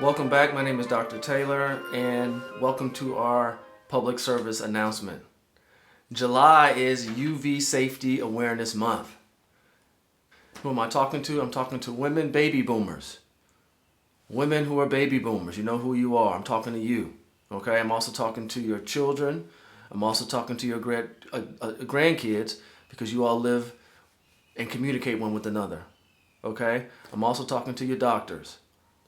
Welcome back. My name is Dr. Taylor, and welcome to our public service announcement. July is UV Safety Awareness Month. Who am I talking to? I'm talking to women baby boomers. Women who are baby boomers. You know who you are. I'm talking to you. Okay? I'm also talking to your children. I'm also talking to your grandkids because you all live and communicate one with another. Okay? I'm also talking to your doctors.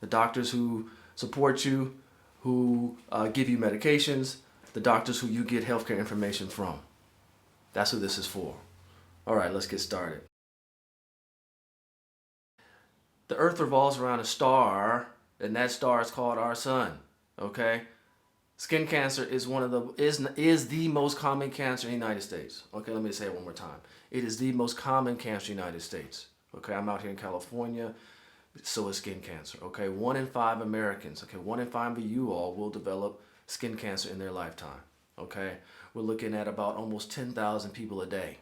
The doctors who support you, who give you medications, the doctors who you get healthcare information from. That's who this is for. All right, let's get started. The Earth revolves around a star, and that star is called our sun. Okay, skin cancer is the most common cancer in the United States. Okay, let me say it one more time. It is the most common cancer in the United States. Okay, I'm out here in California. So is skin cancer. Okay, 1 in 5 Americans, okay, 1 in 5 of you all will develop skin cancer in their lifetime. Okay, we're looking at about almost 10,000 people a day.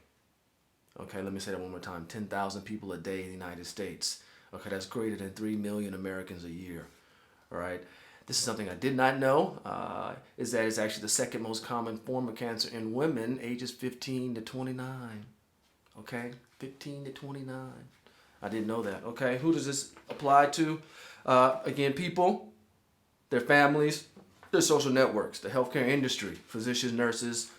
Okay, let me say that one more time, 10,000 people a day in the United States. Okay, that's greater than 3 million Americans a year. All right, this is something I did not know, is that it's actually the second most common form of cancer in women ages 15 to 29. Okay, 15 to 29. I didn't know that. Okay, who does this apply to? Again, people, their families, their social networks, the healthcare industry, physicians, nurses,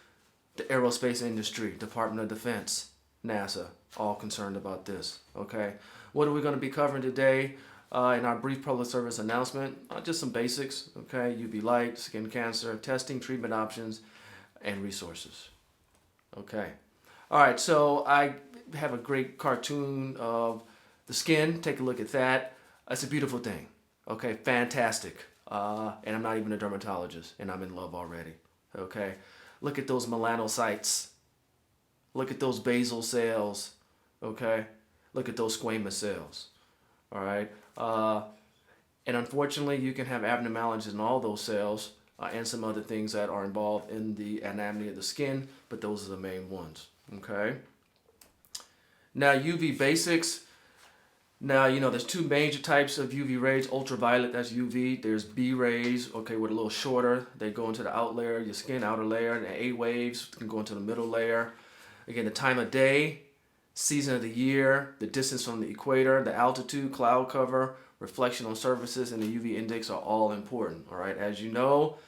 the aerospace industry, Department of Defense, NASA, all concerned about this. Okay, what are we going to be covering today in our brief public service announcement? Just some basics. Okay, UV light, skin cancer, testing, treatment options, and resources. Okay. All right, so I have a great cartoon of the skin. Take a look at that. It's a beautiful thing. Okay, fantastic. And I'm not even a dermatologist, and I'm in love already. Okay, look at those melanocytes. Look at those basal cells. Okay, look at those squamous cells. All right, and unfortunately, you can have abnormalities in all those cells and some other things that are involved in the anatomy of the skin, but those are the main ones. Okay. Now UV basics. Now, there's two major types of UV rays. Ultraviolet, that's UV. There's B rays, okay, with a little shorter. They go into the out layer, your skin, outer layer. And the A waves can go into the middle layer. Again, the time of day, season of the year, the distance from the equator, the altitude, cloud cover, reflection on surfaces, and the UV index are all important. All right, as you know,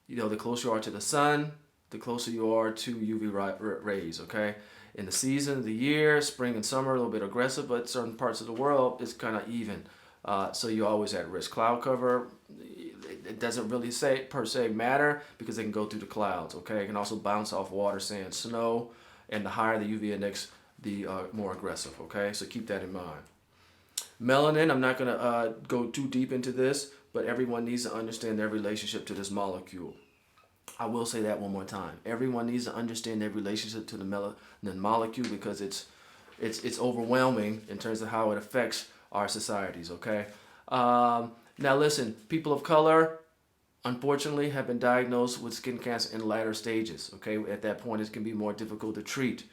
the closer you are to the sun, the closer you are to UV rays, okay? In the season of the year, spring and summer, a little bit aggressive, but certain parts of the world, it's kind of even. So you're always at risk. Cloud cover, it doesn't really per se matter because they can go through the clouds, okay? It can also bounce off water, sand, snow, and the higher the UV index, the more aggressive, okay? So keep that in mind. Melanin, I'm not going to go too deep into this, but everyone needs to understand their relationship to this molecule. I will say that one more time. Everyone needs to understand their relationship to the melanin molecule because it's overwhelming in terms of how it affects our societies, okay? Now listen, people of color, unfortunately, have been diagnosed with skin cancer in later stages, okay? At that point, it can be more difficult to treat,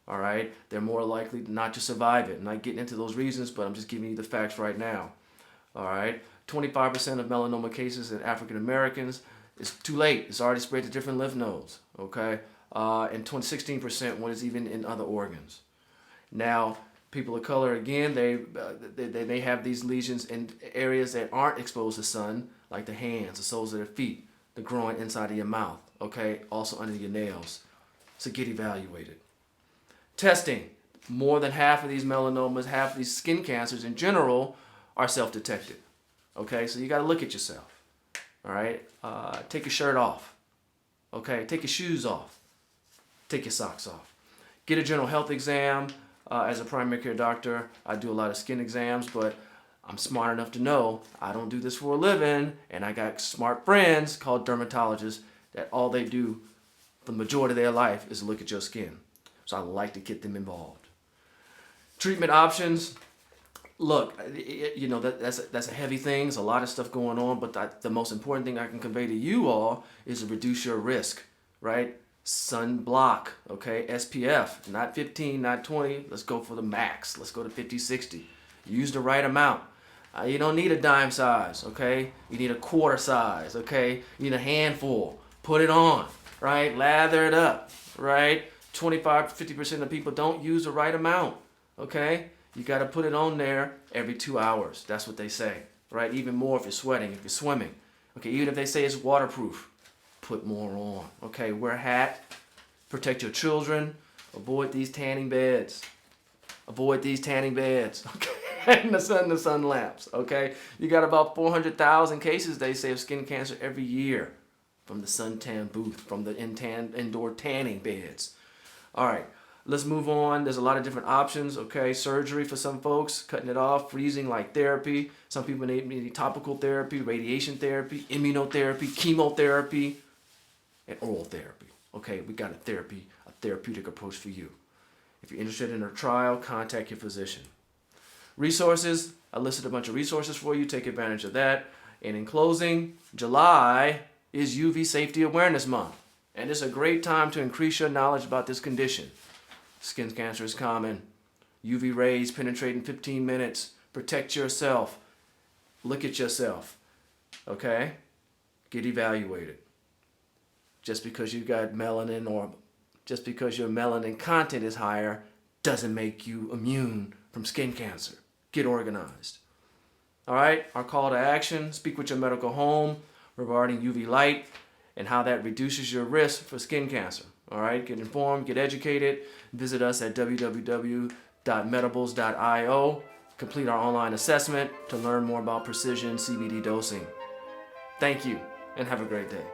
all right? They're more likely not to survive it. I'm not getting into those reasons, but I'm just giving you the facts right now, all right? 25% of melanoma cases in African Americans, it's too late. It's already spread to different lymph nodes, okay? And 16% when it's even in other organs. Now, people of color, again, they may have these lesions in areas that aren't exposed to sun, like the hands, the soles of their feet, the groin, inside of your mouth, okay? Also under your nails. So get evaluated. Testing. More than half of these melanomas, half of these skin cancers in general are self-detected, okay? So you got to look at yourself. All right, take your shirt off. Okay, take your shoes off. Take your socks off. Get a general health exam. As a primary care doctor, I do a lot of skin exams, but I'm smart enough to know I don't do this for a living, and I got smart friends called dermatologists that all they do for the majority of their life is look at your skin. So I like to get them involved. Treatment options. Look, that's a heavy thing. There's a lot of stuff going on, but the most important thing I can convey to you all is to reduce your risk, right? Sunblock, okay? SPF, not 15, not 20. Let's go for the max. Let's go to 50, 60. Use the right amount. You don't need a dime size, okay? You need a quarter size, okay? You need a handful. Put it on, right? Lather it up, right? 25-50% of people don't use the right amount, okay? You got to put it on there every 2 hours. That's what they say, right? Even more if you're sweating, if you're swimming. Okay, even if they say it's waterproof, put more on, okay? Wear a hat, protect your children, avoid these tanning beds. Avoid these tanning beds, okay? And the sun lamps, okay? You got about 400,000 cases, they say, of skin cancer every year from the suntan booth, from the indoor tanning beds. All right, let's move on. There's a lot of different options, okay? Surgery for some folks, cutting it off, freezing like therapy. Some people need topical therapy, radiation therapy, immunotherapy, chemotherapy, and oral therapy. Okay, we got a therapeutic approach for you. If you're interested in a trial, contact your physician. Resources, I listed a bunch of resources for you. Take advantage of that. And in closing, July is UV Safety Awareness Month. And it's a great time to increase your knowledge about this condition. Skin cancer is common. UV rays penetrate in 15 minutes. Protect yourself. Look at yourself. Okay? Get evaluated. Just because you got melanin or just because your melanin content is higher doesn't make you immune from skin cancer. Get organized. All right, our call to action, speak with your medical home regarding UV light and how that reduces your risk for skin cancer. All right, get informed, get educated. Visit us at www.medibles.io. Complete our online assessment to learn more about precision CBD dosing. Thank you and have a great day.